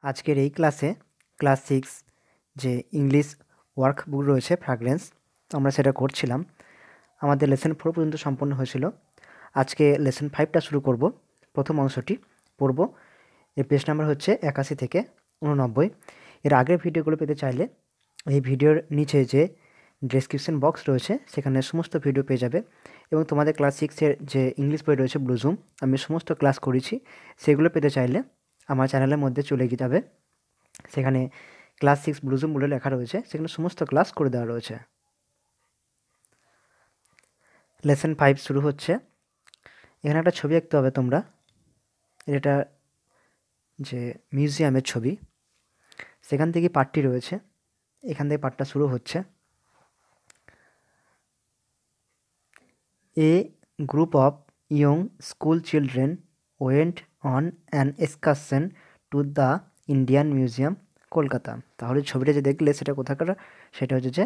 আজকের এই ক্লাসে ক্লাস 6 যে ইংলিশ ওয়ার্কবুক রয়েছে ফ্র্যাগরেন্স, আমরা সেটা করছিলাম। আমাদের লেসন 4 পর্যন্ত সম্পন্ন হয়েছিল। আজকে লেসন 5টা শুরু করব। প্রথম অংশটি পড়ব। এর পেজ নাম্বার হচ্ছে 81 থেকে 89। এর আগের ভিডিওগুলো পেতে চাইলে এই ভিডিওর নিচে যে ডেসক্রিপশন বক্স রয়েছে সেখানে সমস্ত ভিডিও পেয়ে যাবে। এবং তোমাদের ক্লাস 6-এর যে ইংলিশ বই রয়েছে ব্লুজুম, আমি সমস্ত ক্লাস করেছি, সেগুলো পেতে চাইলে আমার চ্যানেলের মধ্যে চলে গিয়ে যাবে। সেখানে ক্লাস 6 ব্লুজুম বলে লেখা রয়েছে, সেখানে সমস্ত ক্লাস করে দেওয়া রয়েছে। লেসন 5 শুরু হচ্ছে। এখানে একটা ছবি আঁকতে হবে তোমরা। এটা যে মিউজিয়ামের ছবি, সেখান থেকে পার্টটি রয়েছে, এখান থেকে পার্টটা শুরু হচ্ছে। A group of young school children went on an excursion to the Indian Museum, Kolkata. তাহলে ছবিটা যে দেখলে সেটা কোথাকার? সেটা হচ্ছে যে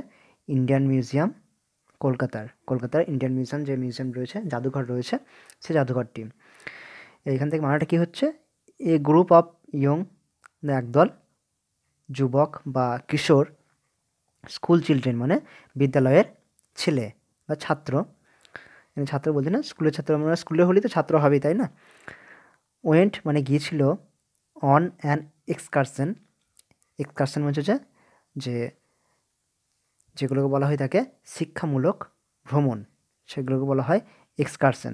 ইন্ডিয়ান মিউজিয়াম, কলকাতার ইন্ডিয়ান মিউজিয়াম, যে মিউজিয়াম রয়েছে, জাদুঘর রয়েছে, সে জাদুঘরটি। এইখান থেকে মানেটা কী হচ্ছে? এ গ্রুপ অফ ইয়ং, একদল যুবক বা কিশোর, স্কুল চিলড্রেন মানে বিদ্যালয়ের ছেলে বা ছাত্র, ছাত্র বলছি না, স্কুলের ছাত্র, আমরা স্কুলে হলেই তো ছাত্র হবেই, তাই না? ওয়েন্ট মানে গিয়েছিল, অন অ্যান এক্সকারশন, এক্সকারশন মানে হচ্ছে যে যেগুলোকে বলা হয় থাকে শিক্ষামূলক ভ্রমণ, সেগুলোকে বলা হয় এক্সকারশন।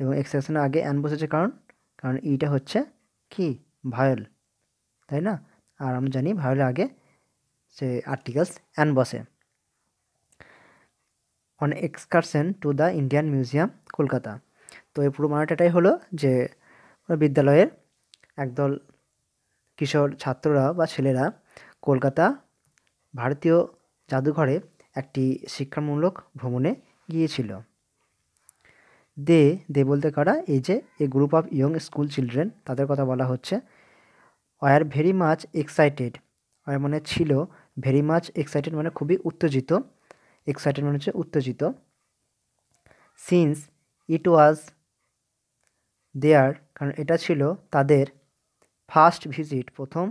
এবং এক্সকারশনের আগে অ্যান বসেছে কারণ ইটা হচ্ছে কি ভায়োল, তাই না? আর আমরা জানি ভায়োলের আগে সে আর্টিকেলস অ্যান বসে। On excursion to the Indian museum, Kolkata. তো এই পুরো মানেটাই হলো যে বিদ্যালয়ের একদল কিশোর ছাত্ররা বা ছেলেরা কলকাতা ভারতীয় জাদুঘরে একটি শিক্ষামূলক ভ্রমণে গিয়েছিল। দে বলতে কারা? এই যে a group of young school children, তাদের কথা বলা হচ্ছে। Were very much excited, were মানে ছিল, ভেরি মাচ এক্সাইটেড মানে খুবই উত্তেজিত, এক্সাইটেড মানে হচ্ছে উত্তেজিত। সিন্স ইট ওয়াজ দেয়ার, কারণ এটা ছিল তাদের ফার্স্ট ভিজিট, প্রথম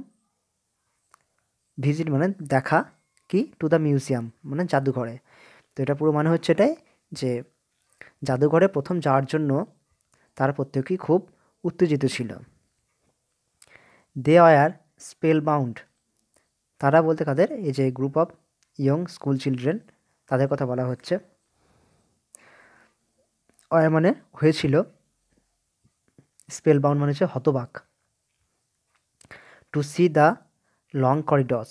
ভিজিট মানে দেখা, কি টু দ্য মিউজিয়াম মানে জাদুঘরে। তো এটা পুরো মানে হচ্ছে এটাই যে জাদুঘরে প্রথম যাওয়ার জন্য তারা প্রত্যেকেই খুব উত্তেজিত ছিল। দে আর স্পেল বাউন্ড, তারা বলতে কাদের? এই যে group of young school children, তাদের কথা বলা হচ্ছে। অয়ার মানে হয়েছিল, স্পেল বাউন্ড মানে হচ্ছে হতবাক। To see the long corridors,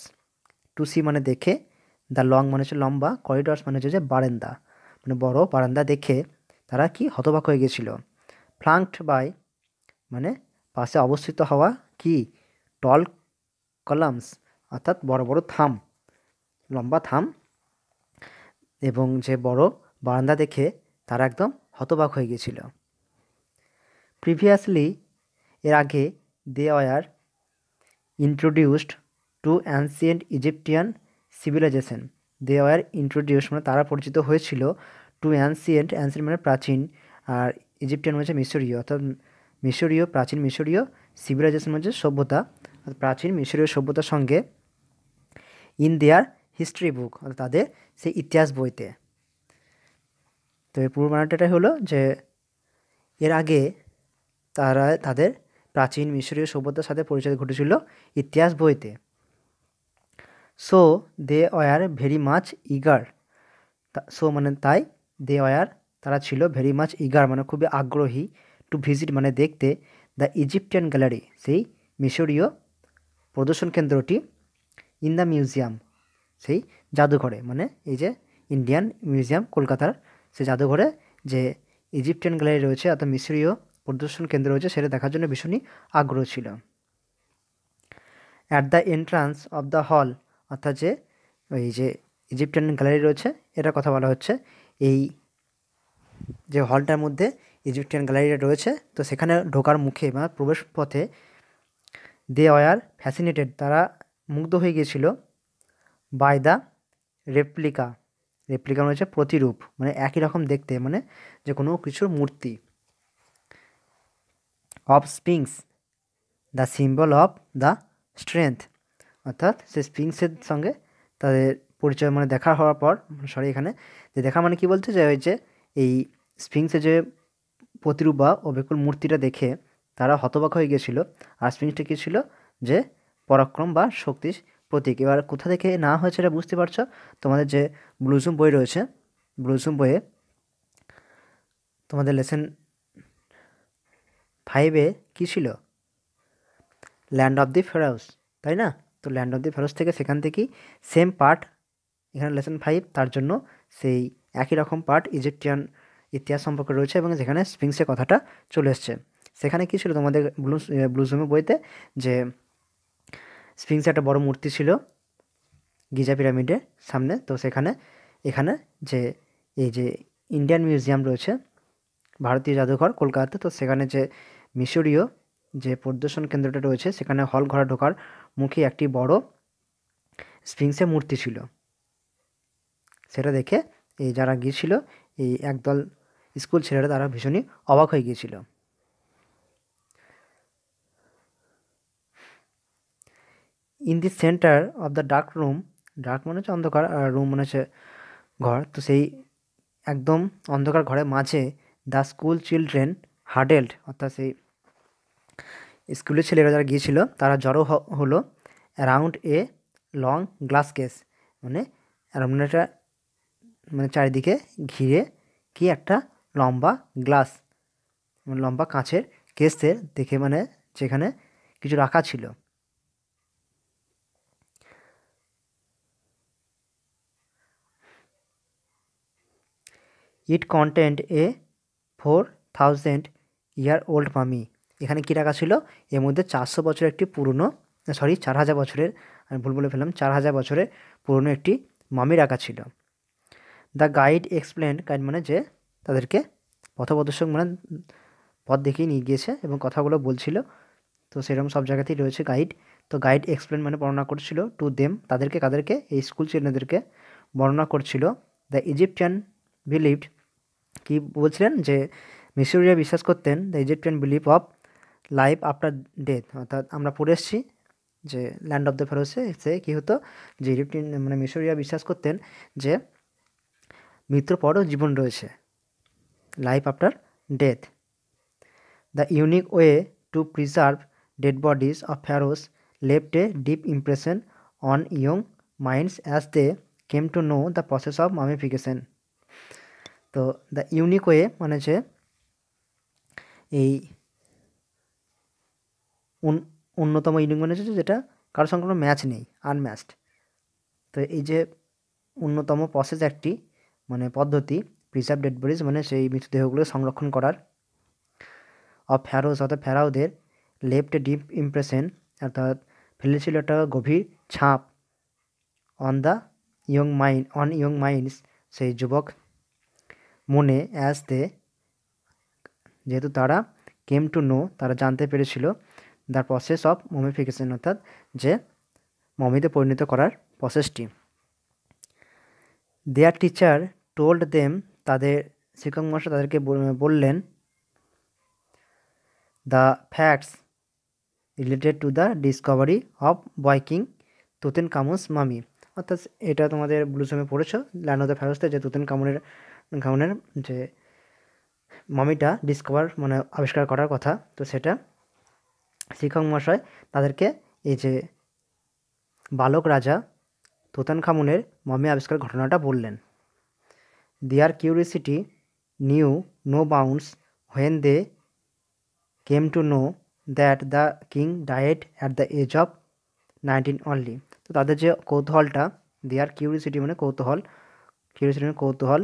to see মানে দেখে, দ্য লং মানে হচ্ছে লম্বা, করিডর্স মানে হচ্ছে যে বারান্দা, মানে বড় বারান্দা দেখে তারা কি হতবাক হয়ে গেছিল। ফ্লাঙ্কড বাই মানে পাশে অবস্থিত হওয়া, কি টল কলামস অর্থাৎ বড় বড় থাম, লম্বা থাম, এবং যে বড় বারান্দা দেখে তারা একদম হতবাক হয়ে গেছিল। প্রিভিয়াসলি এর আগে they were introduced to ancient Egyptian civilisation, they were introduced মানে তারা পরিচিত হয়েছিল, টু অ্যানসিয়েন্ট মানে প্রাচীন, আর ইজিপ্টিয়ান মানে মিশরীয়, অর্থাৎ মিশরীয়, প্রাচীন মিশরীয়, সিভিলাইজেশন মানে সভ্যতা, প্রাচীন মিশরীয় সভ্যতার সঙ্গে, ইন দেয়ার হিস্ট্রি বুক অর্থাৎ তাদের সেই ইতিহাস বইতে। তো এর পূর্ব বানানটাই হলো যে এর আগে তারা তাদের প্রাচীন মিশরীয় সভ্যতার সাথে পরিচয় ঘটেছিল ইতিহাস বইতে। So they were very much eager, so মানে তাই, দে ওয়ার তারা ছিল, ভেরি মাচ ইগার মানে খুবই আগ্রহী, টু ভিজিট মানে দেখতে, দ্য ইজিপ্টিয়ান গ্যালারি সেই মিশরীয় প্রদর্শন কেন্দ্রটি, ইন দ্য মিউজিয়াম সেই জাদুঘরে, মানে এই যে ইন্ডিয়ান মিউজিয়াম কলকাতার সেই জাদুঘরে যে ইজিপ্টিয়ান গ্যালারি রয়েছে অর্থাৎ মিশরীয় প্রদর্শন কেন্দ্র রয়েছে, সেটা দেখার জন্য ভীষণই আগ্রহ ছিল। At the entrance of the হল, অর্থাৎ যে ওই যে ইজিপ্টিয়ান গ্যালারি রয়েছে এটার কথা বলা হচ্ছে। এই যে হলটার মধ্যে ইজিপ্টিয়ান গ্যালারিটা রয়েছে, তো সেখানে ঢোকার মুখে বা প্রবেশ পথে, দে ওয়ার ফ্যাসিনেটেড তারা মুগ্ধ হয়ে গিয়েছিল, বাই দ্য রেপ্লিকা, রেপ্লিকা মানে হচ্ছে প্রতিরূপ, মানে একই রকম দেখতে, মানে যে কোনো কিছুর মূর্তি, of স্পিংস the symbol of the strength, অর্থাৎ সে স্পিংসের সঙ্গে তাদের পরিচয় মানে দেখা হওয়ার পর, সরি এখানে যে দেখা মানে কি বলছে যে ওই যে এই স্পিংসের যে প্রতিরূপ বা অবিকল মূর্তিটা দেখে তারা হতবাক হয়ে গিয়েছিল। আর স্পিংসটা কী ছিল, যে পরাক্রম বা শক্তির প্রতীক। এবার কোথা থেকে না হয়েছে এটা বুঝতে পারছো, তোমাদের যে ব্লুজুম বই রয়েছে, ব্লুজুম বইয়ে তোমাদের লেসন 5-এ কী ছিল, ল্যান্ড অফ দি ফেরাউস, তাই না? তো ল্যান্ড অফ দি ফেরাউস থেকে সেখান থেকেই সেম পার্ট এখানে লেসন 5, তার জন্য সেই একই রকম পার্ট ইজিপ্টিয়ান ইতিহাস সম্পর্কে রয়েছে এবং যেখানে স্পিংসের কথাটা চলে এসছে। সেখানে কী ছিল তোমাদের ব্লুজুমের বইতে, যে স্পিংসের একটা বড় মূর্তি ছিল গিজা পিরামিডের সামনে। তো সেখানে এখানে যে এই যে ইন্ডিয়ান মিউজিয়াম রয়েছে, ভারতীয় জাদুঘর কলকাতাতে, তো সেখানে যে মিশরীয় যে প্রদর্শন কেন্দ্রটা রয়েছে সেখানে হল ঘরে ঢোকার মুখে একটি বড় স্পিংসের মূর্তি ছিল। সেটা দেখে এই যারা গিয়েছিল, এই একদল স্কুল ছেলেরা, তারা ভীষণই অবাক হয়ে গিয়েছিল। In the centre of the dark room, dark মনে হচ্ছে অন্ধকার আর রুম মনে হচ্ছে ঘর, তো সেই একদম অন্ধকার ঘরের মাঝে দ্য স্কুল চিলড্রেন হাডেল্ড, অর্থাৎ সেই স্কুলের ছেলেরা যারা গিয়েছিল তারা জড়ো হলো around a long glass case, মানে এমন একটা মানে চারিদিকে ঘিরে কি একটা লম্বা গ্লাস, মানে লম্বা কাঁচের কেসের দেখে, মানে যেখানে কিছু রাখা ছিল। ইট কন্টেন্ট এ 4000 ইয়ার ওল্ড মামি, এখানে কী রাখা ছিল, এর মধ্যে 400 বছরের একটি পুরনো, সরি 4000 বছরের, আমি ভুল বলে ফেললাম, 4000 বছরের পুরনো একটি মামি রাখা ছিল। দ্য গাইড এক্সপ্লেন, গাইড মানে যে তাদেরকে পথপ্রদর্শক, মানে পথ দেখিয়ে নিয়ে গিয়েছে এবং কথাগুলো বলছিল, তো সেরকম সব জায়গাতেই রয়েছে গাইড। তো গাইড এক্সপ্লেন মানে বর্ণনা করছিল, টু দেম তাদেরকে, কাদেরকে, এই স্কুল ছেলেদেরকে বর্ণনা করছিল। দ্য ইজিপ্টিয়ান বিলিভড, কি বলছিলেন, যে মিশরীয়রা বিশ্বাস করতেন, the Egyptian believe of life after death, অর্থাৎ আমরা পড়ে এসেছি যে ল্যান্ড অফ দ্য ফেরোসে সে কী হতো, যে ইজিপ্টিয়ান মানে মিশরীয়রা বিশ্বাস করতেন যে মৃত্যুর পরও জীবন রয়েছে, life after death. The unique way to preserve dead bodies of pharaohs left a deep impression on young minds as they came to know the process of mummification. তো দ্য ইউনিক ওয়ে মানে যে এই অন্যতম, unique মানে হচ্ছে যেটা কারোর সঙ্গে কোনো ম্যাচ নেই, আনম্যাচড। তো এই যে অন্যতম প্রসেস একটি মানে পদ্ধতি, প্রিজার্ভ ডেড বডিজ মানে সেই মৃতদেহগুলো সংরক্ষণ করার, অফ ফ্যারোস অর্থাৎ ফেরাওদের, লেফট এ ডিপ ইমপ্রেশন অর্থাৎ ফেলেছিল একটা গভীর ছাপ, অন দ্য ইয়ং মাইন্ডস সেই যুবক মনে, অ্যাজ দে যেহেতু তারা কেম টু নো তারা জানতে পেরেছিল, দ্য প্রসেস অফ মমিফিকেশন অর্থাৎ যে মমিতে পরিণত করার প্রসেসটি। দেয়ার টিচার টোল্ড দেম, তাদের শিক্ষক মহাশয় তাদেরকে বললেন, the facts related to the discovery of boy king Tutankhamun mummy, অর্থাৎ এটা তোমাদের ব্লুজমে পড়েছো ল্যান্ড অফ দ্য ফেরোসতে, যে তুতেন কামুনের যে মামিটা ডিসকভার মানে আবিষ্কার করার কথা, তো সেটা শিক্ষক মহাশয় তাদেরকে এই যে বালক রাজা তুতানখামুনের মামি আবিষ্কার ঘটনাটা বললেন। Their curiosity knew no bounds when they came to know that the king died at the age of 19 only, তো তাদের যে কৌতূহলটা, দেয়ার কিউরিসিটি মানে কৌতূহল, কিউরিসিটি মানে কৌতূহল,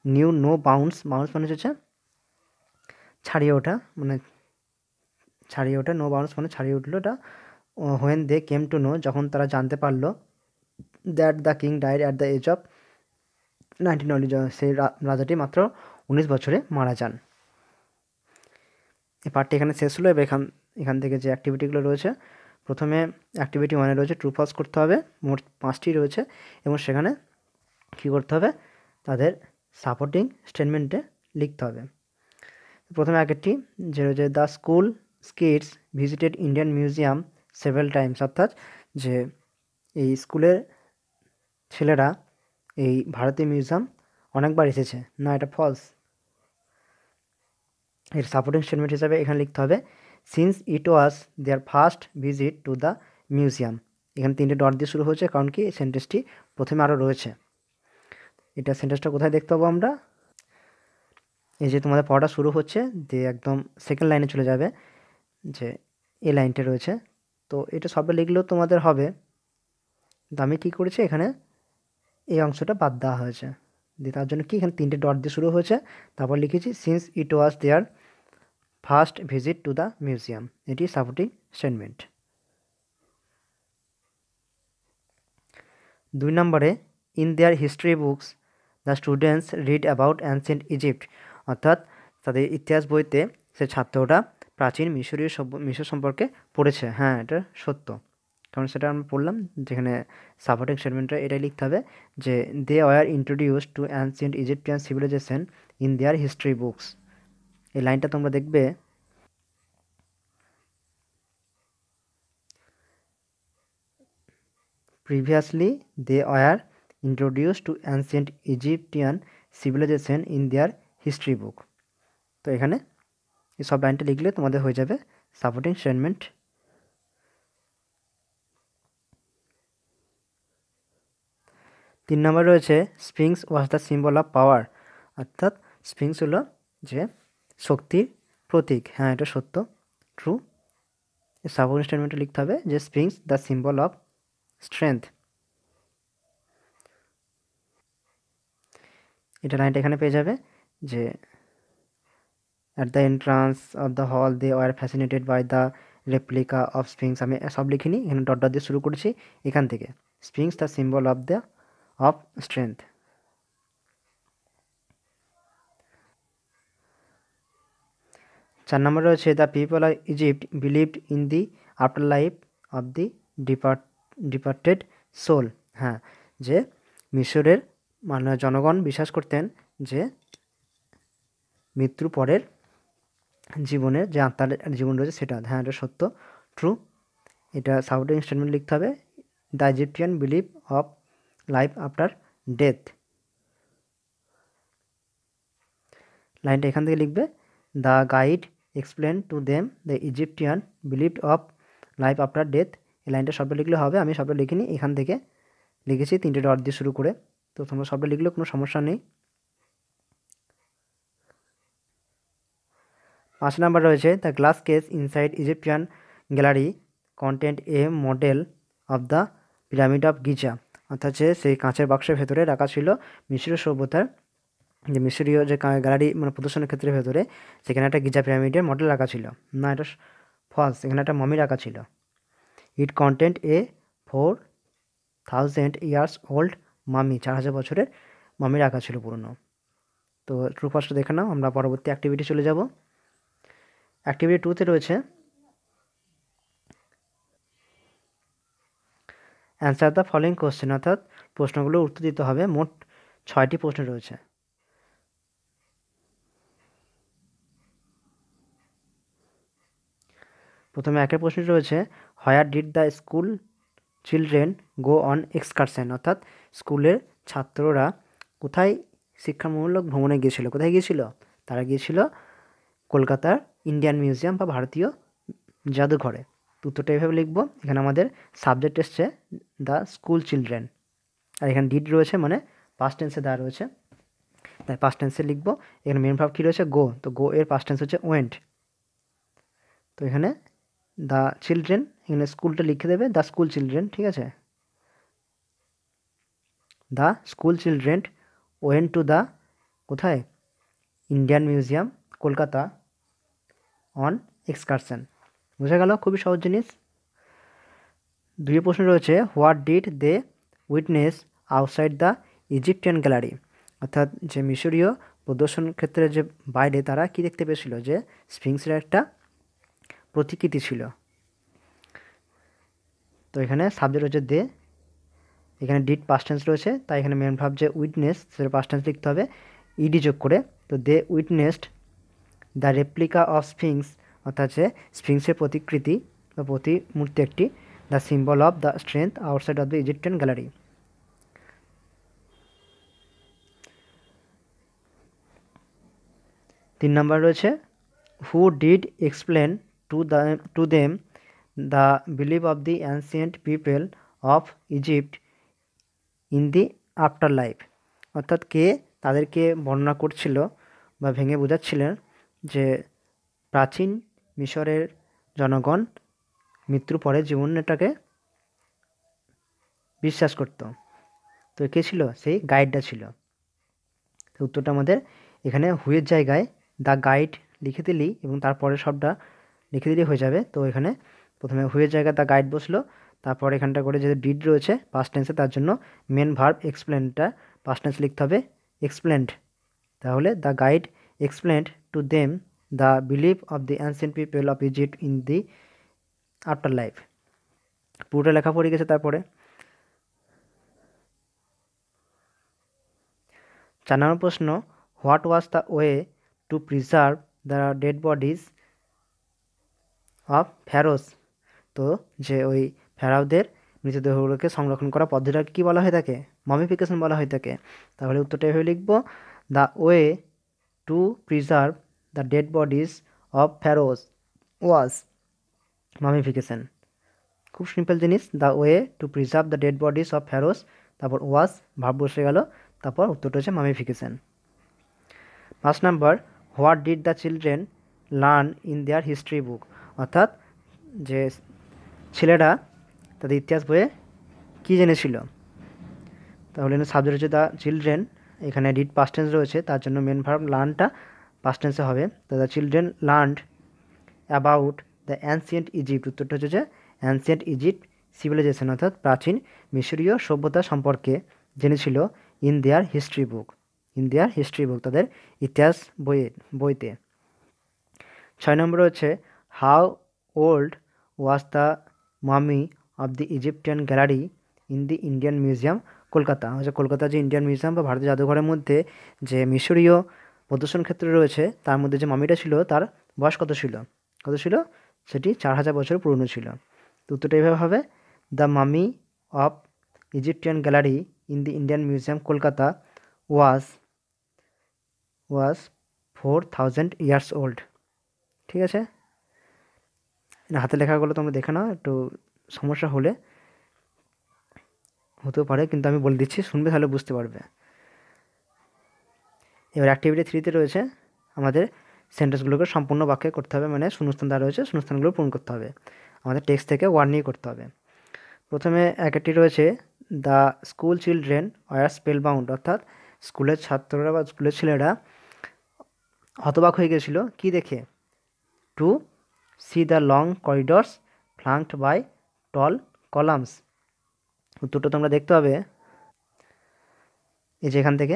নিউ নো বাউন্ডস, বাউন্ডস মানে হচ্ছে ছাড়িয়ে ওঠা, মানে ছাড়িয়ে ওঠা, নো বাউন্ডস মানে ছাড়িয়ে উঠলো, এটা when they came to know যখন তারা জানতে পারলো, that the king died at the age of 19 only, সেই রাজাটি মাত্র 19 বছরে মারা যান। এই পার্টটি এখানে শেষ হলো। এবার এখান থেকে যে অ্যাক্টিভিটিগুলো রয়েছে, প্রথমে অ্যাক্টিভিটি 1-এ রয়েছে ট্রু ফলস করতে হবে, মোট 5টি রয়েছে এবং সেখানে কী করতে হবে, তাদের সাপোর্টিং স্টেটমেন্টে লিখতে হবে। প্রথমে আগেরটি যে রয়েছে, the school kids visited Indian museum several times, অর্থাৎ যে এই স্কুলের ছেলেরা এই ভারতীয় মিউজিয়াম অনেকবার এসেছে। না, এটা ফলস। এর সাপোর্টিং স্টেটমেন্ট হিসাবে এখানে লিখতে হবে since it was their first visit to the museum. এখানে 3টে ডট দিয়ে শুরু হয়েছে, কারণ কি সেন্টেন্সটি প্রথমে আরও রয়েছে। এটা সেন্টেন্সটা কোথায় দেখতে পাবো আমরা? এই যে তোমাদের পড়াটা শুরু হচ্ছে, দিয়ে একদম সেকেন্ড লাইনে চলে যাবে, যে এই লাইনটা রয়েছে। তো এটা সবটা লিখলেও তোমাদের হবে, কিন্তু আমি কী করেছি, এখানে এই অংশটা বাদ দেওয়া হয়েছে। দিয়ে তার জন্য কি এখানে 3টে ডট দিয়ে শুরু হয়েছে, তারপর লিখেছি since it was their first visit to the museum. এটি সাপোর্টিং স্টেটমেন্ট। 2 নম্বরে in their history books the students read about ancient Egypt, অর্থাৎ তাদের ইতিহাস বইতে সে ছাত্ররা প্রাচীন মিশর সম্পর্কে পড়েছে। হ্যাঁ, এটা সত্য, কারণ সেটা আমরা পড়লাম, যেখানে সাপোর্টিং স্টেটমেন্টটা এটাই লিখতে হবে যে they were introduced to ancient Egyptian civilisation in their history books. এই লাইনটা তোমরা দেখবে previously they were introduced to ancient Egyptian civilization in their history book। তো এখানে এই সব লাইনটা লিখলে তোমাদের হয়ে যাবে সাপোর্টিং স্টেটমেন্ট। 3 নম্বর রয়েছে springs was the symbol of power, অর্থাৎ স্প্রিংস হলো যে শক্তির প্রতীক। হ্যাঁ, এটা সত্য, ট্রু। সাপোর্টিং স্টেটমেন্টে লিখতে হবে যে sphinx the symbol of strength. এটা লাইনটা এখানে পেয়ে যাবে যে at the entrance of the hall they were fascinated by the replica of sphinx. আমি সব লিখিনি, এখানে ডট ডট দিয়ে শুরু করেছি এখান থেকে। Sphinx the symbol of strength. 4 নম্বর রয়েছে the people of Egypt believed in the after life of the departed soul. হ্যাঁ, যে মিশরের জনগণ বিশ্বাস করতেন যে মৃত্যুর পরের জীবনের যে আত্মার জীবন রয়েছে সেটা। হ্যাঁ, এটা সত্য, ট্রু। এটা সাপোর্টিং স্টেটমেন্ট লিখতে হবে the Egyptian believe of life after death. লাইনটা এখান থেকে লিখবে the guide explain to them the Egyptian believed of life after death. এই লাইনটা সবটা লিখলে হবে, আমি সবটা লিখিনি, এখান থেকে লিখেছি 3টে ডট দিয়ে শুরু করে। তো তোমরা সবটা লিখলেও কোনো সমস্যা নেই। 5 নাম্বার রয়েছে the glass case inside Egyptian gallery content A model of the pyramid of Giza, অর্থাৎ যে সেই কাঁচের বাক্সের ভেতরে রাখা ছিল মিশরীয় সভ্যতার যে মিশরীয় যে গ্যালারি প্রদর্শনের ক্ষেত্রে ভেতরে সেখানে একটা গিজা পিরামিডের মডেল রাখা ছিল। না, এটা ফলস, এখানে একটা মমি রাখা ছিল। ইট কন্টেন্ট এ 4000 ইয়ার্স ওল্ড মামি, 4000 বছরের মামি রাখা ছিল পুরনো। তো ট্রু ফার্স্ট দেখে নাও, আমরা পরবর্তী অ্যাক্টিভিটি চলে যাব। অ্যাক্টিভিটি 2তে রয়েছে অ্যান্সার দ্য ফলোয়িং কোশ্চেন, অর্থাৎ প্রশ্নগুলোর উত্তর দিতে হবে। মোট 6টি প্রশ্ন রয়েছে। প্রথমে একের প্রশ্নটি রয়েছে where did the school children go on excursion, অর্থাৎ স্কুলের ছাত্ররা কোথায় শিক্ষামূলক ভ্রমণে গিয়েছিল। কোথায় গিয়েছিল? তারা গিয়েছিল কলকাতার ইন্ডিয়ান মিউজিয়াম বা ভারতীয় জাদুঘরে। উত্তরটা এভাবে লিখবো। এখানে আমাদের সাবজেক্ট এসছে দ্য স্কুল চিলড্রেন, আর এখানে ডিড রয়েছে মানে পাস্ট টেন্সে দেওয়া রয়েছে, তাই পাস্ট টেন্সে লিখবো। এখানে মেন ভার্ব কী রয়েছে? গো, তো গো এর পাস্ট টেন্স হচ্ছে ওয়েন্ট। তো এখানে দ্য চিলড্রেন, এখানে স্কুলটা লিখে দেবে দ্য স্কুল চিলড্রেন, ঠিক আছে। The school children went to the কোথায়? Indian museum Kolkata on excursion. বোঝা গেল? খুবই সহজ জিনিস। 2 প্রশ্ন রয়েছে what did they witness outside the Egyptian gallery, অর্থাৎ যে মিশরীয় প্রদর্শন ক্ষেত্রে যে বাইরে তারা কি দেখতে পেয়েছিল? যে স্ফিংসের একটা প্রতিকৃতি ছিল। তো এখানে সাবজেক্ট হচ্ছে দে, এখানে ডিড পাস্ট টেন্স রয়েছে, তাই এখানে মেন ভার্ব যে উইটনেস সেটা পাস্ট টেন্স লিখতে হবে ইডি যোগ করে। তো they witnessed the replica of sphinx, অর্থাৎ যে স্ফিংসের প্রতিকৃতি বা প্রতিমূর্তি একটি, the symbol of the strength outside of the Egyptian gallery. 3 number রয়েছে who did explain to them the belief of the ancient people of Egypt in the after life. অর্থাৎ কে তাদেরকে বর্ণনা করছিল বা ভেঙে বোঝাচ্ছিলেন যে প্রাচীন মিশরের জনগণ মৃত্যুর পরে জীবনটাকে বিশ্বাস করত। তো কে ছিল? সেই গাইডটা ছিল। তো উত্তরটা আমাদের এখানে হুয়ের জায়গায় দ্য গাইড লিখে দিলেই এবং তারপরে সবটা লিখে দিলেই হয়ে যাবে। তো এখানে প্রথমে হুয়ের জায়গায় দ্য গাইড বসলো, তারপর এখানটা করে যে ডিড রয়েছে পাস্ট টেন্সে, তার জন্য মেন ভার্ব এক্সপ্লেনটা পাস্ট টেন্সে লিখতে হবে এক্সপ্লেন্ড। তাহলে the guide explained to them the belief of the ancient people of Egypt in the after life. পুরোটা লেখা পড়ে গেছে। তারপরে 4 নম্বর প্রশ্ন, what was the way to preserve the dead bodies of pharaohs. তো যে ওই ফেরাওদের মৃতদেহগুলোকে সংরক্ষণ করা পদ্ধতিটাকে কী বলা হয়ে থাকে? মমিফিকেশন বলা হয়ে থাকে। তাহলে উত্তরটা এভাবে লিখব, the way to preserve the dead bodies of pharaohs was mummification. খুব সিম্পল জিনিস, the way to preserve the dead bodies of pharaohs, তারপর ওয়াজ ভাব বসে গেল, তারপর উত্তরটা হচ্ছে mummification. 5 number, what did the children learn in their history book. অর্থাৎ যে ছেলেরা তাদের ইতিহাস বইয়ে কী জেনেছিল। তাহলে সাবজেক্ট হচ্ছে দ্য চিলড্রেন, এখানে ডিড পাস্ট টেন্স রয়েছে, তার জন্য মেন ভার্ব লার্নটা পাস্ট টেন্সে হবে। তো the children learned about the ancient Egypt. উত্তরটা হচ্ছে যে অ্যানসিয়েন্ট ইজিপ্ট সিভিলাইজেশন, অর্থাৎ প্রাচীন মিশরীয় সভ্যতা সম্পর্কে জেনেছিল in their history book. In their history book, তাদের ইতিহাস বইতে। 6 নম্বর হচ্ছে how old was the mummy of the Egyptian gallery in the Indian museum Kolkata. হচ্ছে কলকাতা যে ইন্ডিয়ান মিউজিয়াম বা ভারতীয় জাদুঘরের মধ্যে যে মিশরীয় প্রদর্শন ক্ষেত্র রয়েছে, তার মধ্যে যে মামিটা ছিল তার বয়স কত ছিল? সেটি 4000 বছর পুরনো ছিল। তো উত্তরটা এইভাবে হবে, the mummy of Egyptian gallery in the Indian museum Kolkata was 4000 years old. ঠিক আছে, হাতে লেখাগুলো তোমরা দেখে নাও, একটু সমস্যা হতেও পারে, কিন্তু আমি বলে দিচ্ছি, শুনবে তাহলে বুঝতে পারবে। এবার অ্যাক্টিভিটি 3-তে রয়েছে আমাদের সেন্টেন্সগুলোকে সম্পূর্ণ বাক্যে করতে হবে, মানে শূন্যস্থান দেওয়া রয়েছে, শূন্যস্থানগুলো পূরণ করতে হবে। আমাদের টেক্সট থেকে ওয়ার্ড নিয়ে করতে হবে। প্রথমে একটি রয়েছে the school children were spell bound. অর্থাৎ স্কুলের ছাত্ররা বা স্কুলের ছেলেরা হতবাক হয়ে গেছিলো কি দেখে? To see the long corridors flanked by tall columns. উত্তরটা তোমরা দেখতে হবে এই যে এখান থেকে,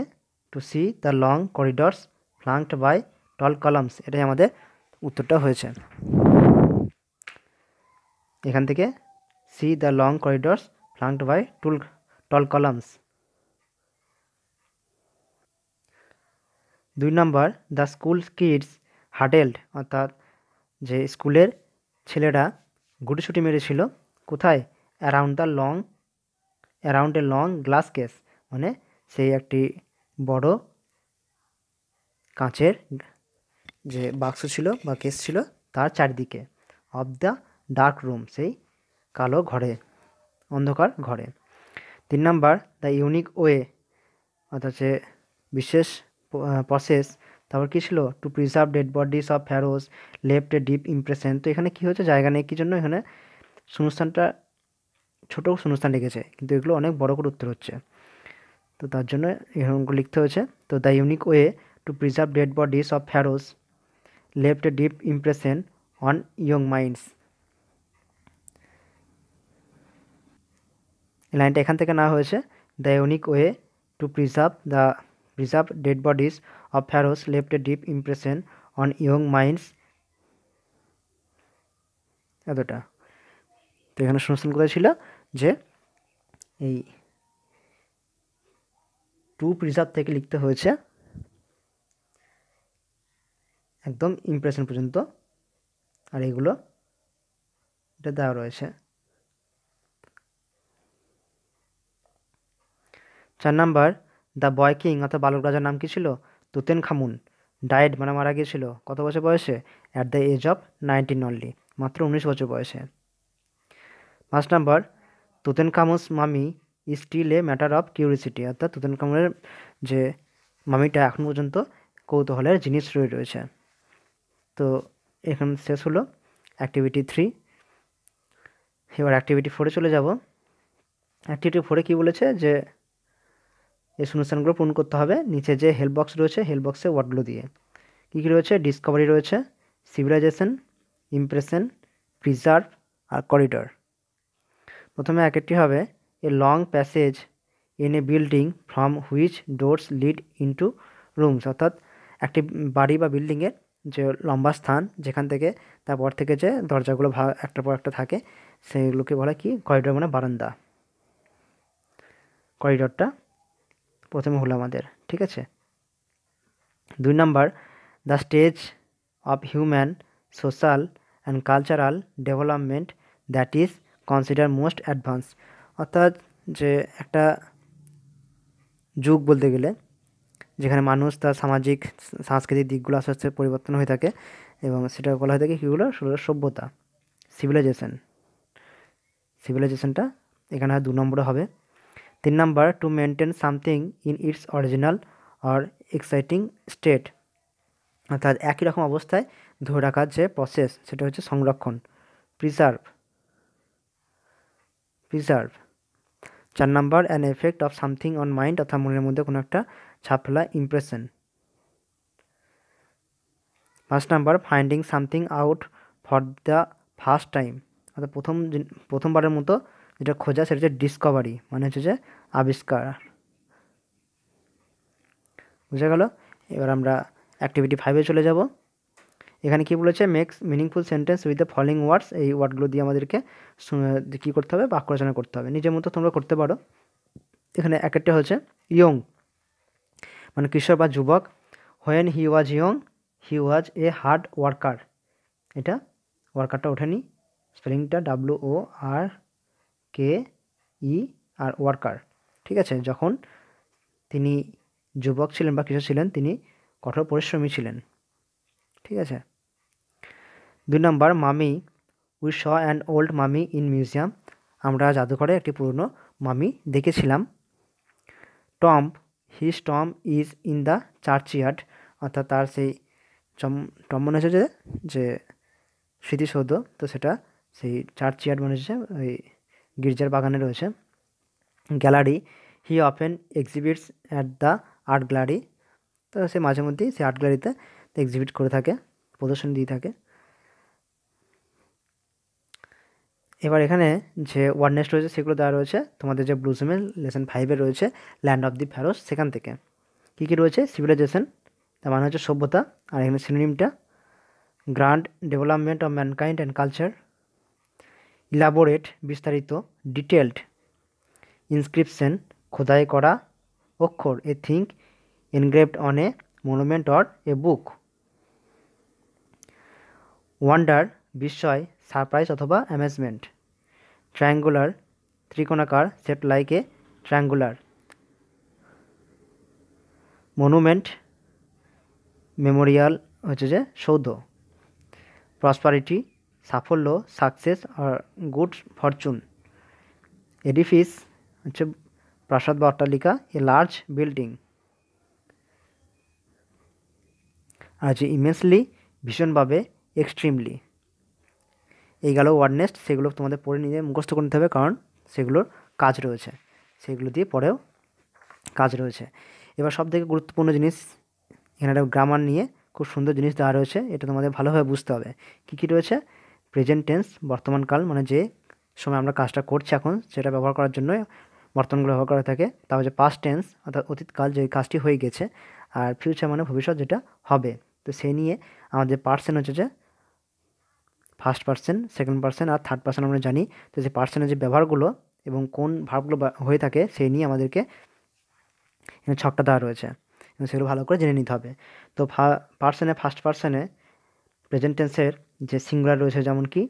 to see the long corridors flanked by tall columns, এটাই আমাদের উত্তরটা হয়েছে। এখান থেকে see the long corridors flanked by tall columns. 2 নম্বর, দ্য স্কুল কিডস হাডেলড। অর্থাৎ যে স্কুলের ছেলেরা গুটিসুটি মেরেছিল কোথায়? Around a long glass case, মানে সেই একটি বড় কাঁচের যে বাক্স ছিল বা কেস ছিল তার চারিদিকে। অফ দ্য ডার্ক রুম, সেই কালো ঘরে, অন্ধকার ঘরে। 3 নাম্বার, দ্য ইউনিক ওয়ে, অর্থাৎ যে বিশেষ প্রসেস, তারপর কী ছিল? To preserve dead bodies of pharaohs left a deep impression. তো এখানে কী হচ্ছে? জায়গা নেই, কী জন্য? এখানে শূন্যস্থানটা ছোটো শূন্যস্থান রেখেছে, কিন্তু এগুলো অনেক বড় করে উত্তর হচ্ছে, তো তার জন্য এরকমগুলো লিখতে হয়েছে। তো the unique way to preserve dead bodies of pharaohs left a deep impression on young minds. এই লাইনটা এখান থেকে না হয়েছে, the unique way to preserve dead bodies of pharaohs left a deep impression on young minds, এতটা। তো এখানে শূন্যস্থান কোথায় ছিল? যে এই টু প্রিজার্ভ থেকে লিখতে হয়েছে একদম ইমপ্রেশন পর্যন্ত আর এগুলো এটা দেওয়া রয়েছে। 4 নাম্বার, দ্য বয় কিং অর্থাৎ বালক রাজার নাম কি ছিল? তুতেন খামুন। ডায়েড মানে মারা গিয়েছিল কত বছর বয়সে? At the age of 19 only, মাত্র 19 বছর বয়সে। 5 number, Tutankhamun's mummy is still a matter of curiosity, অর্থাৎ তুতেন খামুনের যে মামিটা এখন পর্যন্ত কৌতূহলের জিনিস রয়ে রয়েছে। তো এখন শেষ হলো অ্যাক্টিভিটি 3। এবার অ্যাক্টিভিটি 4-এ চলে যাব। অ্যাক্টিভিটি 4-এ কী বলেছে যে এই শূন্যস্থানগুলো পূরণ করতে হবে নিচে যে হেল্প বক্স রয়েছে, হেল্প বক্সে ওয়ার্ডগুলো দিয়ে। কী কী রয়েছে? ডিসকভারি রয়েছে, সিভিলাইজেশন, ইমপ্রেশন, প্রিজার্ভ আর করিডর। প্রথমে এক একটি হবে a long passage in a building from which doors lead into rooms, অর্থাৎ একটি বাড়ি বা বিল্ডিংয়ের যে লম্বা স্থান যেখান থেকে তারপর থেকে যে দরজাগুলো একটার পর একটা থাকে সেগুলোকে বলা কি? করিডর মানে বারান্দা। করিডরটা প্রথমে হলো আমাদের, ঠিক আছে। 2 number, the stage of human social and cultural development that is consider most advance, অর্থাৎ যে একটা যুগ বলতে গেলে যেখানে মানুষ তার সামাজিক সাংস্কৃতিক দিকগুলো আস্তে আস্তে পরিবর্তন হয়ে থাকে এবং সেটা বলা হয়ে থাকে কীগুলো? সভ্যতা, সিভিলাইজেশন। সিভিলাইজেশনটা এখানে 2 নম্বরে হবে। 3 number, to maintain something in it's original or exciting state, অর্থাৎ একই রকম অবস্থায় ধরে রাখার যে প্রসেস সেটা হচ্ছে সংরক্ষণ, preserve. 4 number, an effect of something on mind, অর্থাৎ মনের মধ্যে কোনো একটা ছাপ ফেলা, impression. 5 number, finding something out for the first time, অর্থাৎ প্রথমবারের মতো যেটা খোঁজা সেটা হচ্ছে ডিসকভারি, মানে হচ্ছে যে আবিষ্কার। বুঝা গেল? এবার আমরা অ্যাক্টিভিটি 5-এ চলে যাব। এখানে কি বলেছে? Makes meaningful sentence with the following words, এই ওয়ার্ডগুলো দিয়ে আমাদেরকে কী করতে হবে? বাক্য রচনা করতে হবে। নিজের মতো তোমরা করতে পারো। এখানে এক একটা হচ্ছে ইয়ং মানে কিশোর বা যুবক। When he was young he was A hard worker, এটা ওয়ার্কারটা ওঠেনি, স্পেলিংটা WORKE আর ওয়ার্কার, ঠিক আছে। যখন তিনি যুবক ছিলেন বা কিশোর ছিলেন তিনি কঠোর পরিশ্রমী ছিলেন, ঠিক আছে। 2 number, mummy we saw an old mummy in museum, আমরা জাদুঘরে একটি পুরনো মামি দেখেছিলাম। Tomb his tomb is in the churchyard, অর্থাৎ তার সেই টম্ব মানে হচ্ছে যে স্মৃতিসৌধ, তো সেটা সেই চার্চইয়ার্ড মানে হচ্ছে ওই গির্জার বাগানে রয়েছে। Gallery, he often exhibits at the art gallery, তো সে মাঝে মধ্যেই সে আর্ট গ্যালারিতে এক্সিবিট করে থাকে, প্রদর্শনী দিয়ে থাকে। এবার এখানে যে ওয়ার্ড নেস্ট রয়েছে সেগুলো দেওয়া রয়েছে তোমাদের যে ব্লুজমের লেসন 5-এ রয়েছে ল্যান্ড অফ দি ফ্যারোস, সেখান থেকে কী কী রয়েছে? সিভিলাইজেশন তার মানে হচ্ছে সভ্যতা, আর এখানে সিনোনিমটা grand development of mankind and culture. Elaborate বিস্তারিত, ডিটেলড ইনস্ক্রিপশন খোদাই করা অক্ষর, a thing engraved on a monument or a book. Wonder বিস্ময়, সারপ্রাইজ অথবা অ্যামেজমেন্ট। ট্রায়াঙ্গুলার ত্রিকোণাকার, set like a triangular. Monument memorial হচ্ছে যে সৌধ। প্রসপারিটি সাফল্য, সাকসেস আর গুড ফরচুন। এডিফিস হচ্ছে প্রাসাদ বা অট্টালিকা, এ লার্জ বিল্ডিং। আর যে ইমেন্সলি ভীষণভাবে, এক্সট্রিমলি। এই গেল ওয়ার্ড নেস্ট, সেগুলো তোমাদের পড়ে নিয়ে মুখস্থ করে নিতে হবে কারণ সেগুলোর কাজ রয়েছে, সেগুলো দিয়ে পরেও কাজ রয়েছে। এবার সবথেকে গুরুত্বপূর্ণ জিনিস এখানে একটা গ্রামার নিয়ে খুব সুন্দর জিনিস দেওয়া রয়েছে, এটা তোমাদের ভালোভাবে বুঝতে হবে। কী কী রয়েছে? প্রেজেন্ট টেন্স বর্তমানকাল, মানে যে সময় আমরা কাজটা করছি এখন সেটা ব্যবহার করার জন্য বর্তমানগুলো ব্যবহার করা থাকে। তারপর যে পাস্ট টেন্স অর্থাৎ অতীতকাল, যে কাজটি হয়ে গেছে। আর ফিউচার মানে ভবিষ্যৎ যেটা হবে। তো সেই নিয়ে আমাদের পার্সন হচ্ছে যে ফার্স্ট পার্সন, সেকেন্ড পার্সন আর থার্ড পার্সন আমরা জানি। তো যে পার্সনের যে ব্যবহারগুলো এবং কোন ভার্বগুলো হয়ে থাকে সেই নিয়ে আমাদেরকে এখানে ছকটা দেওয়া রয়েছে এবং সেগুলো ভালো করে জেনে নিতে হবে। তো পার্সনে ফার্স্ট পার্সনে প্রেজেন্ট টেন্সের যে সিঙ্গুলার রয়েছে যেমন কি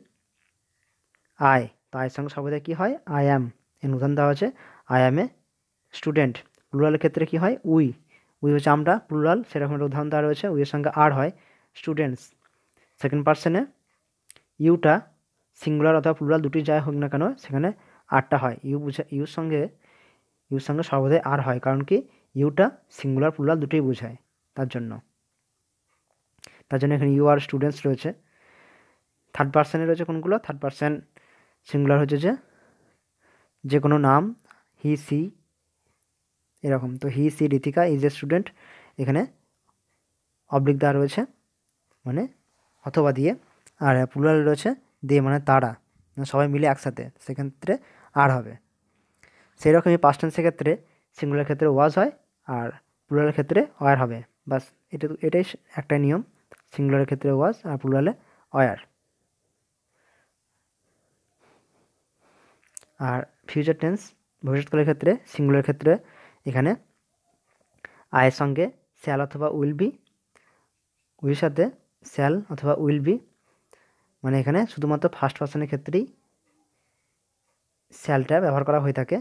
আই, তো আয়ের সঙ্গে সর্বদাই কী হয় আই অ্যাম, এর উদাহরণ দেওয়া আছে আই অ্যাম এ স্টুডেন্ট। প্লুরালের ক্ষেত্রে কী হয় উই, উই হচ্ছে আমরা, প্লুরাল সেরকম একটা উদাহরণ দেওয়া রয়েছে, উইয়ের সঙ্গে আর হয় স্টুডেন্টস। সেকেন্ড পার্সনে ইউটা সিঙ্গুলার অথবা প্লুরাল দুটি যাই হোক না কেন সেখানে আরটা হয়, ইউর সঙ্গে সর্বদাই আর হয়, কারণ কি ইউটা সিঙ্গুলার প্লুরাল দুটোই বোঝায়, তার জন্য এখানে ইউ আর স্টুডেন্টস রয়েছে। থার্ড পার্সনে রয়েছে কোনগুলো, থার্ড পার্সন সিঙ্গুলার হচ্ছে যে কোনো নাম, হি সি এরকম, তো he she Ritika is a student, এখানে অবলিক দেওয়া রয়েছে মানে অথবা দিয়ে, আর প্লুরাল রয়েছে দে মানে তারা, সবাই মিলে একসাথে, সেক্ষেত্রে আর হবে। সেই রকমই পাস্ট টেন্সের ক্ষেত্রে সিঙ্গুলার ক্ষেত্রে ওয়াজ হয় আর প্লুরালের ক্ষেত্রে ওয়ার হবে, বাস এটাই একটা নিয়ম, সিঙ্গুলারের ক্ষেত্রে ওয়াজ আর প্লুরালে ওয়ার। আর ফিউচার টেন্স ভবিষ্যৎকালের ক্ষেত্রে সিঙ্গুলার ক্ষেত্রে এখানে আয়ের সঙ্গে শ্যাল অথবা উইল বি, উইল সাথে শ্যাল অথবা উইল বি, মানে এখানে শুধুমাত্র ফার্স্ট পার্সনের ক্ষেত্রেই শ্যালটা ব্যবহার করা হয়ে থাকে,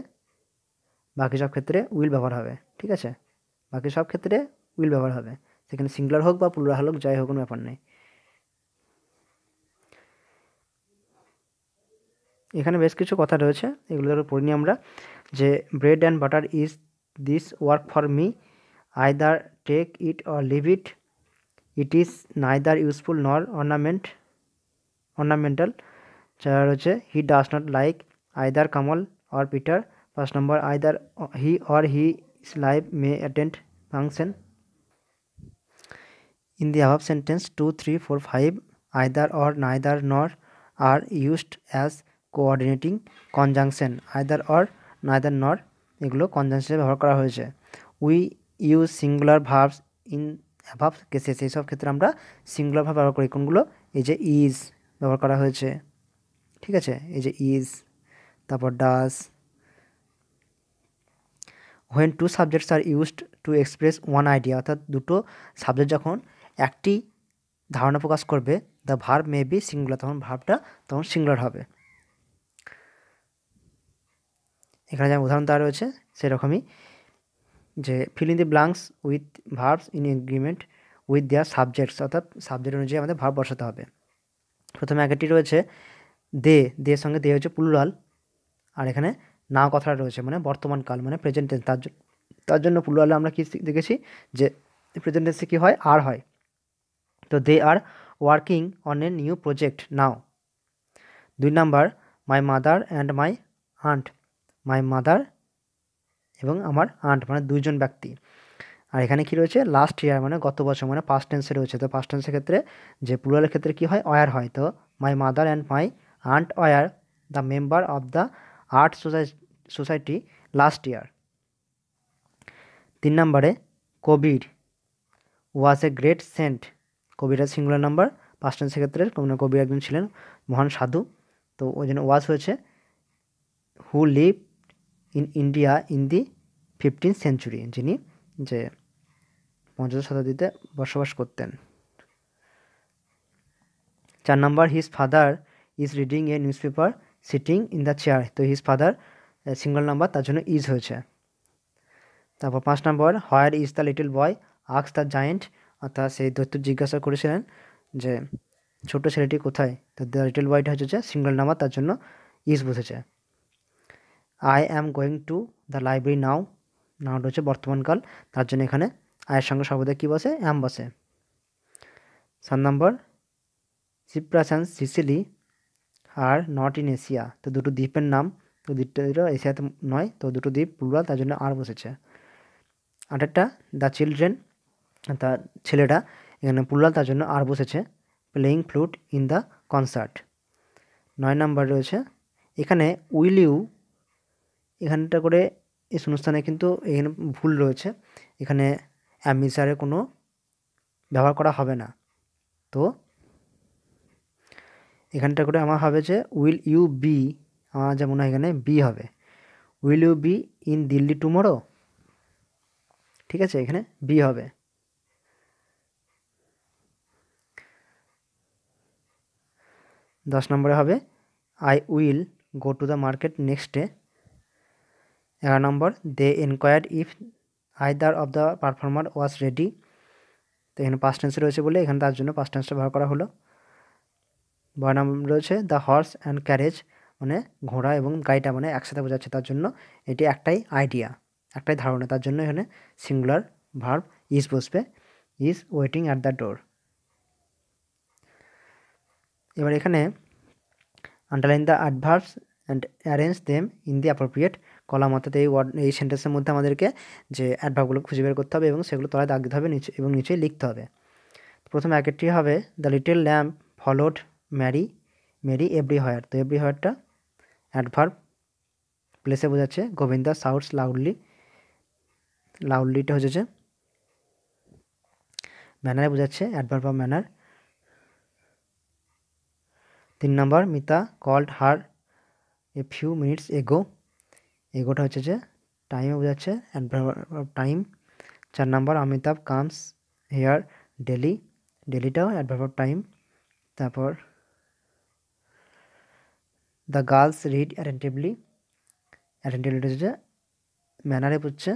বাকি সব ক্ষেত্রে উইল ব্যবহার হবে, ঠিক আছে, বাকি সব ক্ষেত্রে উইল ব্যবহার হবে, সেখানে সিঙ্গুলার হোক বা প্লুরাল হোক যাই হোক কোনো ব্যাপার নেই। এখানে বেশ কিছু কথা রয়েছে, এগুলো ধরো পড়ে নিই আমরা, যে bread and butter is this work for me, either take it or leave it, it is neither useful nor ornamental. যারা রয়েছে he does not like either Kamal or Peter, 1 নম্বর either he or he is life may attend function. In the above sentence 2, 3, 4, 5 either or neither nor are used as coordinating conjunction, either or neither nor এগুলো কনজাংশনে ব্যবহার করা হয়েছে। We use singular verbs in অ্যাভাব cases, এইসব ক্ষেত্রে আমরা singular verb ব্যবহার করি, কোনগুলো এই যে ইজ ব্যবহার করা হয়েছে, ঠিক আছে, এই যে ইজ, তারপর does. when two subjects are used to express one idea, অর্থাৎ দুটো সাবজেক্ট যখন একটি ধারণা প্রকাশ করবে, the verb may be singular, তখন ভার্বটা সিঙ্গুলার হবে। এখানে যেমন উদাহরণ দেওয়া রয়েছে সেরকমই, যে fill in the blanks with verbs in agreement with their subjects, অর্থাৎ সাবজেক্ট অনুযায়ী আমাদের ভার্ব বসাতে হবে। প্রথমে আগেরটি রয়েছে দে সঙ্গে দে হচ্ছে প্লুরাল, আর এখানে নাও কথাটা রয়েছে মানে বর্তমান কাল মানে প্রেজেন্ট টেন্স, তার জন্য প্লুরালে আমরা কি দেখেছি যে প্রেজেন্ট টেন্সে কী হয় আর হয়, তো they are working on a new project now. 2 number my mother and my aunt, my mother এবং আমার আন্ট মানে দুইজন ব্যক্তি। আর এখানে কি রয়েছে লাস্ট ইয়ার মানে গত বছর মানে পাস্ট টেন্সে রয়েছে, তো পাস্ট টেন্সের ক্ষেত্রে যে প্লুরালের ক্ষেত্রে কি হয় ওয়ার হয়, তো my mother and my aunt were the member of the art society last year. 3 নম্বরে Kabir was a great saint, কবিরা সিঙ্গুলার নাম্বার, পাস্ট টেন্সের ক্ষেত্রে কবি একজন ছিলেন মহান সাধু, তো ওই জন্য ওয়াজ হয়েছে who live in India in the 15th century, যিনি যে 15th শতাব্দীতে বসবাস করতেন। 4 নম্বর his father is reading a newspaper sitting in the chair, তো হিজ ফাদার সিঙ্গল নাম্বার, তার জন্য ইজ হয়েছে। তারপর 5 নম্বর where is the little boy asks the giant, অর্থাৎ সেই দৈত্য জিজ্ঞাসা করেছিলেন যে ছোট ছেলেটি কোথায়, তো দ্য লিটল বয়টা হচ্ছে সিঙ্গল নাম্বার, তার জন্য ইজ বসেছে। I am going to the library now, নাওটা হচ্ছে বর্তমানকাল, তার জন্য এখানে আয়ের সঙ্গে সর্বদা কী বসে অ্যাম বসে। 7 নম্বর Cyprus and Sicily are not in Asia, তো দুটো দ্বীপের নাম, তো দ্বীপটা এশিয়াতে নয়, তো দুটো দ্বীপ প্লুরাল, তার জন্য আর বসেছে। 8টা দ্য চিলড্রেন, তার ছেলেটা এখানে প্লুরাল, তার জন্য আর বসেছে, playing flute in the concert. 9 number রয়েছে এখানে উইল ইউ, এখানটা করে এই শূন্যস্থানে কিন্তু এখানে ভুল রয়েছে, এখানে অ্যামিসারে কোনো ব্যবহার করা হবে না, তো এখানটা করে আমার হবে যে উইল ইউ বি, আমার যেমন এখানে বি হবে, will you be in Delhi tomorrow, ঠিক আছে, এখানে বি হবে। 10 নম্বরে হবে I will go to the market next day. 11 নম্বর they enquired if either of the performer was ready. তো এখানে পাস্ট টেন্সে রয়েছে বলে এখানে তার জন্য পাস্ট টেন্সটা ব্যবহার করা হলো। 12 নম্বর রয়েছে দ্য হর্স অ্যান্ড ক্যারেজ, মানে ঘোড়া এবং গাড়িটা মানে একসাথে বোঝাচ্ছে, তার জন্য এটি একটাই আইডিয়া, একটাই ধারণা, তার জন্য এখানে সিঙ্গুলার ভার্ব ইজ বসবে, is waiting at the door. এবার এখানে underline the adverbs and arrange them in the appropriate column, অর্থাৎ এই সেন্টেন্সের মধ্যে আমাদেরকে যে অ্যাডভার্বগুলো খুঁজে বের করতে হবে এবং সেগুলো তলায় দাগ দিতে হবে নিচে এবং নিচে লিখতে হবে। প্রথমে একটি হবে the little lamp followed Mary everywhere. তো এভরিহোয়ারটা অ্যাডভার্ব, প্লেসে বোঝাচ্ছে। গোবিন্দা সাউটস লাউডলি, লাউডলিটা হচ্ছে ম্যানারে বোঝাচ্ছে, অ্যাডভার্ব অফ ম্যানার। 3 নম্বর Mita called her a few minutes ago, এগোটা হচ্ছে যে টাইমে বোঝাচ্ছে, অ্যাডভার্ব অফ টাইম। 4 নম্বর অমিতাভ কামস হেয়ার ডেলি, ডেলিটাও অ্যাডভার্ব অফ টাইম। তারপর দ্য গার্লস রিড অ্যাটেন্টিভলি, অ্যাটেন্টিভলিটা হচ্ছে ম্যানারে বুঝছে।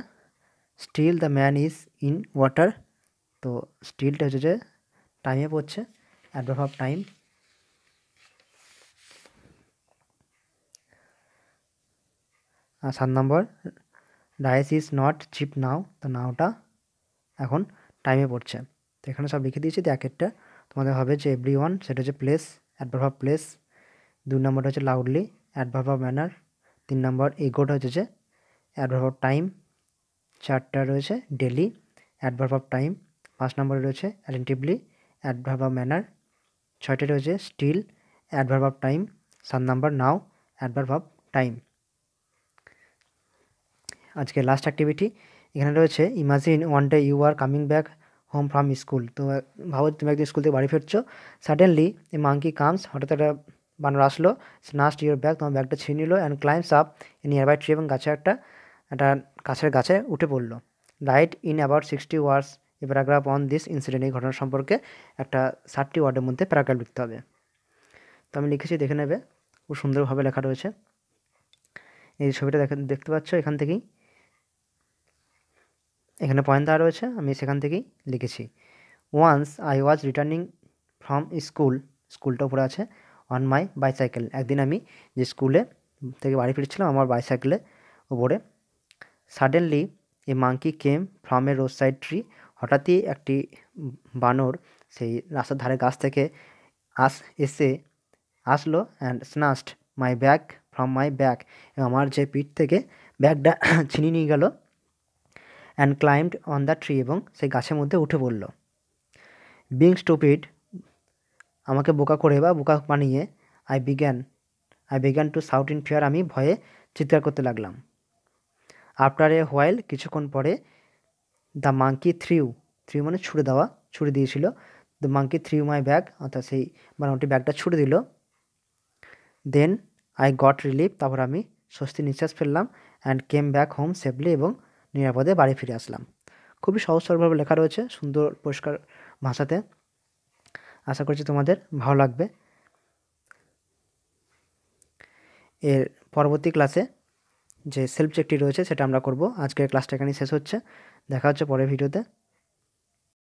Still the man is in water, তো স্টিলটা হচ্ছে যে টাইমে পড়ছে, অ্যাডভার্ব অফ টাইম। আর 7 নম্বর rice is not cheap now, তো নাওটা এখন টাইমে পড়ছে। তো এখানে সব লিখে দিয়েছি, তো এক একটা তোমাদের হবে যে এভরি ওয়ান, সেটা হচ্ছে প্লেস, অ্যাডভার্ব অফ প্লেস। 2 নম্বরটা হচ্ছে লাউডলি, অ্যাডভার্ব অফ ম্যানার। 3 নম্বর এগোটা হচ্ছে যে অ্যাডভার্ব অফ টাইম। 4টা রয়েছে ডেলি, অ্যাডভার্ব অফ টাইম। 5 নম্বরে রয়েছে অ্যাটেন্টিভলি, অ্যাডভার্ব অফ ম্যানার। 6টা রয়েছে স্টিল, অ্যাডভার্ব অফ টাইম। 7 নম্বর নাও, অ্যাডভার্ব অফ টাইম। আজকে লাস্ট অ্যাক্টিভিটি এখানে রয়েছে imagine one day you are coming back home from school. তো ভাবো তুমি একদিন স্কুল থেকে বাড়ি ফিরছো, সাডেনলি এ মাঙ্কি কামস, হঠাৎ একটা বানর আসলো, স্নাস্ট ইউর ব্যাগ, তোমার ব্যাগটা ছিনিয়ে নিল, and climbs up a nearby tree, এবং একটা কাছের গাছে উঠে পড়লো। Write in about 60 words a paragraph on this incident, এই ঘটনা সম্পর্কে একটা 60 ওয়ার্ডের মধ্যে প্যারাগ্রাফ লিখতে হবে। তো আমি লিখেছি, দেখে নেবে, খুব সুন্দরভাবে লেখা রয়েছে। এই ছবিটা দেখতে পাচ্ছ এখান থেকেই, এখানে পয়েন্ট দেওয়া রয়েছে, আমি সেখান থেকেই লিখেছি। Once I was returning from school, স্কুলটা উপরে আছে, অন মাই বাইসাইকেল, একদিন আমি যে স্কুলে থেকে বাড়ি ফিরছিলাম আমার বাইসাইকেলে উপরে। Suddenly a monkey came from a road side tree, হঠাৎই একটি বানর সেই রাস্তার ধারে গাছ থেকে এসে আসলো, and snatched my bag from my bag, আমার যে পিঠ থেকে ব্যাগটা ছিনিয়ে নিয়ে গেল। And climbed on the tree, এবং সেই গাছের মধ্যে উঠে পড়ল। বিং স্টুপিড, আমাকে বোকা করে বা বোকা বানিয়ে, I began to shout in fear, আমি ভয়ে চিৎকার করতে লাগলাম। আফটার এ হোয়াইল, কিছুক্ষণ পরে, দ্য মাঙ্কি থ্রিউ মানে ছুঁড়ে দেওয়া, ছুঁড়ে দিয়েছিল। The monkey threw my bag, অর্থাৎ সেই বানরটি ব্যাগটা ছুঁড়ে দিল। দেন আই গট রিলিফ, তারপর আমি স্বস্তি নিঃশ্বাস ফেললাম। And came back home safely, এবং নিরাপদে বাড়ি ফিরে আসলাম। খুবই সহজ সরলভাবে লেখা রয়েছে, সুন্দর পরিষ্কার ভাষাতে। আশা করছি তোমাদের ভালো লাগবে। এর পরবর্তী ক্লাসে যে সেলফ চেকটি রয়েছে সেটা আমরা করব। আজকের ক্লাসটা এখানেই শেষ হচ্ছে, দেখা হচ্ছে পরের ভিডিওতে।